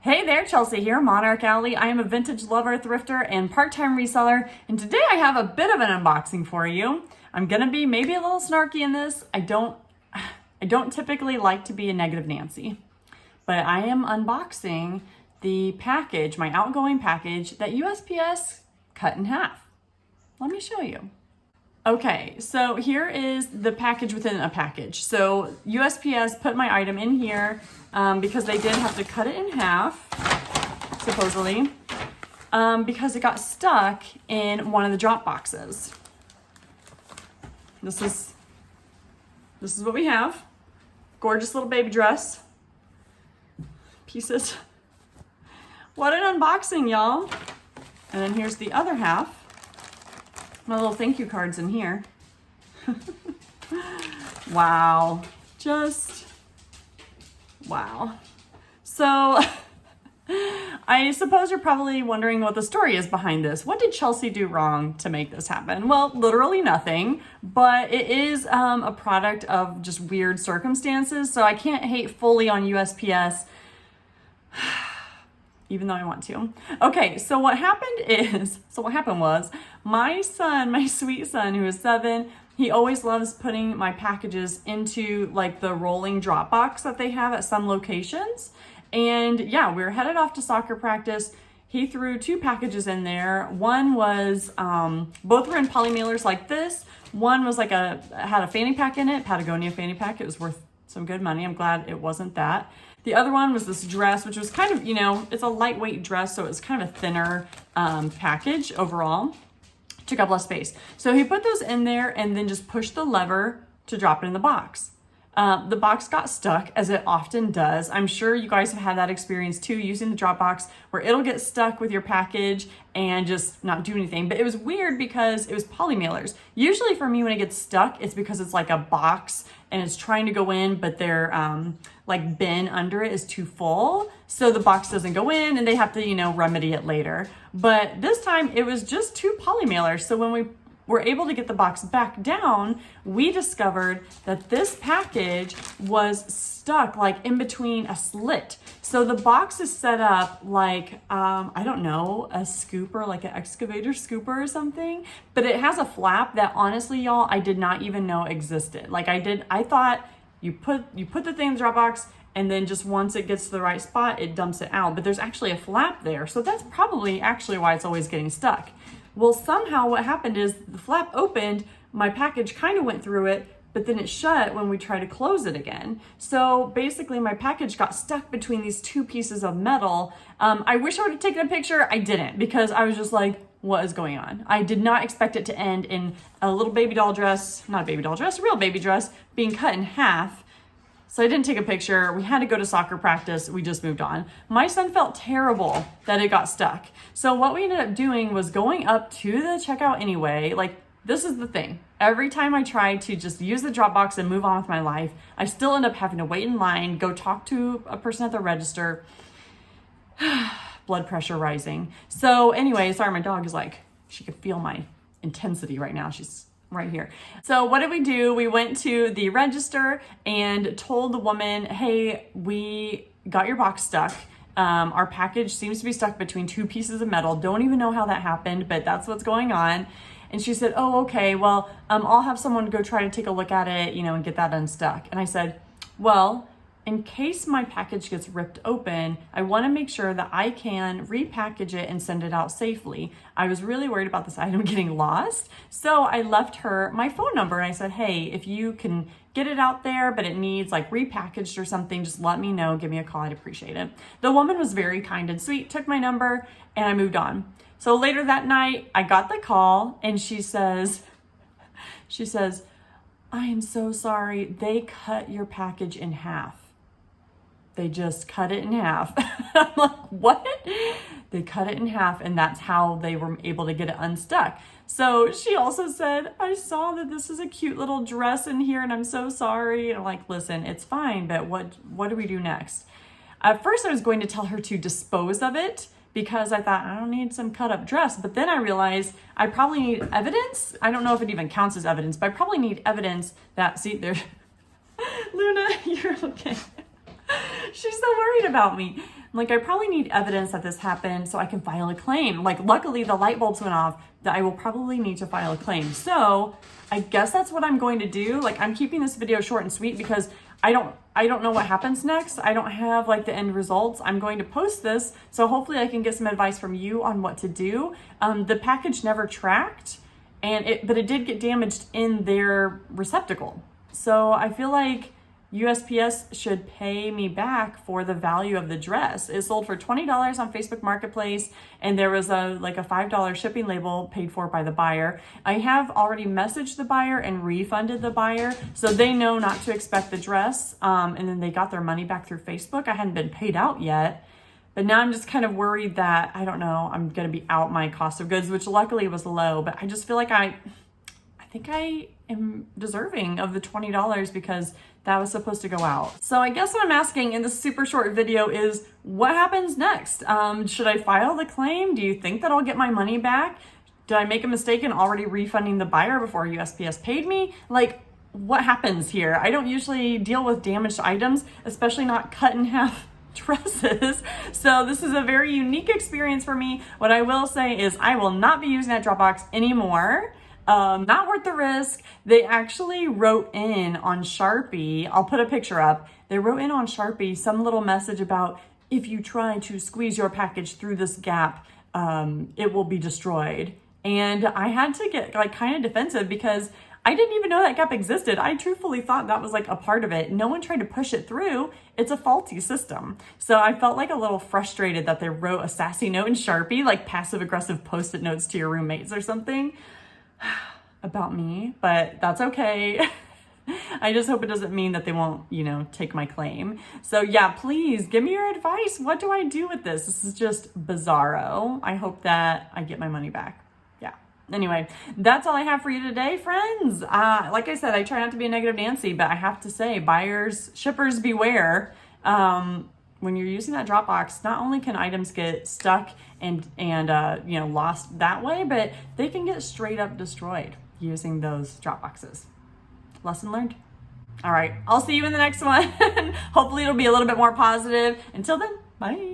Hey there, Chelsea here, MonarchAlley. I am a vintage lover, thrifter, and part-time reseller, and today I have a bit of an unboxing for you. I'm gonna be maybe a little snarky in this. I don't typically like to be a negative Nancy, but I am unboxing the package, my Outgoing package that USPS cut in half. Let me show you. Okay, so here is the package within a package. So USPS put my item in here because they did have to cut it in half, supposedly, because it got stuck in one of the drop boxes. This is what we have. Gorgeous little baby dress. Pieces. What an unboxing, y'all. And then here's the other half. My little thank you cards in here. Wow. Just wow. So I suppose you're probably wondering what the story is behind this. What did Chelsea do wrong to make this happen? Well, literally nothing, but it is a product of just weird circumstances. So I can't hate fully on USPS. Even though I want to. Okay, so what happened was my son, my sweet son who is 7, he always loves putting my packages into like the rolling Dropbox that they have at some locations. And yeah, we were headed off to soccer practice. He threw 2 packages in there. One was, both were in poly mailers like this. One was like had a fanny pack in it, Patagonia fanny pack. It was worth some good money. I'm glad it wasn't that. The other one was this dress, which was kind of, it's a lightweight dress, so it's kind of a thinner package overall. Took up less space. So he put those in there and then just pushed the lever to drop it in the box. The box got stuck, as it often does. I'm sure you guys have had that experience too, using the Dropbox, where it'll get stuck with your package and just not do anything. But it was weird because it was poly mailers. Usually for me, when it gets stuck, it's because it's like a box and it's trying to go in, but their like bin under it is too full. So the box doesn't go in and they have to, remedy it later. But this time it was just 2 poly mailers. So when we were able to get the box back down, we discovered that this package was stuck like in between a slit. So the box is set up like, I don't know, a scooper, like an excavator scooper or something, but it has a flap that honestly, y'all, I did not even know existed. Like I thought you put the thing in the Dropbox and then just once it gets to the right spot, it dumps it out, but there's actually a flap there. So that's probably actually why it's always getting stuck. Well, somehow what happened is the flap opened, my package kind of went through it, but then it shut when we tried to close it again. So basically my package got stuck between these 2 pieces of metal. I wish I would have taken a picture. I didn't, because I was just like, what is going on? I did not expect it to end in a little baby doll dress, not a baby doll dress, a real baby dress being cut in half. So I didn't take a picture. We had to go to soccer practice. We just moved on. My son felt terrible that it got stuck. So what we ended up doing was going up to the checkout anyway. Like, this is the thing. Every time I try to just use the Dropbox and move on with my life, I still end up having to wait in line, go talk to a person at the register. Blood pressure rising. So anyway, sorry, my dog is like, she could feel my intensity right now. She's right here. So what did we do? We went to the register and told the woman, hey, we got your box stuck. Our package seems to be stuck between 2 pieces of metal. Don't even know how that happened, but that's what's going on. And she said, oh, okay, well, I'll have someone go try to take a look at it, and get that unstuck. And I said, well, in case my package gets ripped open, I want to make sure that I can repackage it and send it out safely. I was really worried about this item getting lost. So I left her my phone number and I said, hey, if you can get it out there, but it needs like repackaged or something, just let me know, give me a call, I'd appreciate it. The woman was very kind and sweet, took my number, and I moved on. So later that night, I got the call and she says, I am so sorry, they cut your package in half. They just cut it in half. I'm like, what? They cut it in half, and that's how they were able to get it unstuck. So she also said, I saw that this is a cute little dress in here and I'm so sorry. And I'm like, listen, it's fine, but what do we do next? At first I was going to tell her to dispose of it because I thought I don't need some cut up dress. But then I realized I probably need evidence. I don't know if it even counts as evidence, but I probably need evidence that, see, there, Luna, you're okay. She's so worried about me. like, I probably need evidence that this happened so I can file a claim. Like, luckily the light bulbs went off that I will probably need to file a claim. So I guess that's what I'm going to do. Like, I'm keeping this video short and sweet because I don't know what happens next. I don't have like the end results. I'm going to post this, so hopefully I can get some advice from you on what to do. The package never tracked, but it did get damaged in their receptacle. So I feel like USPS should pay me back for the value of the dress. It sold for $20 on Facebook Marketplace, and there was a $5 shipping label paid for by the buyer. I have already messaged the buyer and refunded the buyer, so they know not to expect the dress, and then they got their money back through Facebook. I hadn't been paid out yet, but now I'm just kind of worried that, I don't know, I'm gonna be out my cost of goods, which luckily was low, but I just feel like I think I am deserving of the $20 because that was supposed to go out. So I guess what I'm asking in this super short video is, what happens next? Should I file the claim? Do you think that I'll get my money back? Did I make a mistake in already refunding the buyer before USPS paid me? Like, what happens here? I don't usually deal with damaged items, especially not cut in half dresses. So this is a very unique experience for me. What I will say is I will not be using that Dropbox anymore. Not worth the risk. They actually wrote in on Sharpie, I'll put a picture up, they wrote in on Sharpie some little message about, if you try to squeeze your package through this gap, it will be destroyed. And I had to get like kind of defensive because I didn't even know that gap existed. I truthfully thought that was like a part of it. No one tried to push it through. It's a faulty system. So I felt like a little frustrated that they wrote a sassy note in Sharpie, like passive aggressive post-it notes to your roommates or something about me, but that's okay. I just hope it doesn't mean that they won't, take my claim. So yeah, please give me your advice. What do I do with this? This is just bizarro. I hope that I get my money back. Yeah. Anyway, that's all I have for you today, friends. Like I said, I try not to be a negative Nancy, but I have to say, buyers, shippers beware. When you're using that Dropbox, not only can items get stuck and lost that way, but they can get straight up destroyed using those Dropboxes. Lesson learned. All right, I'll see you in the next one. Hopefully it'll be a little bit more positive. Until then, bye.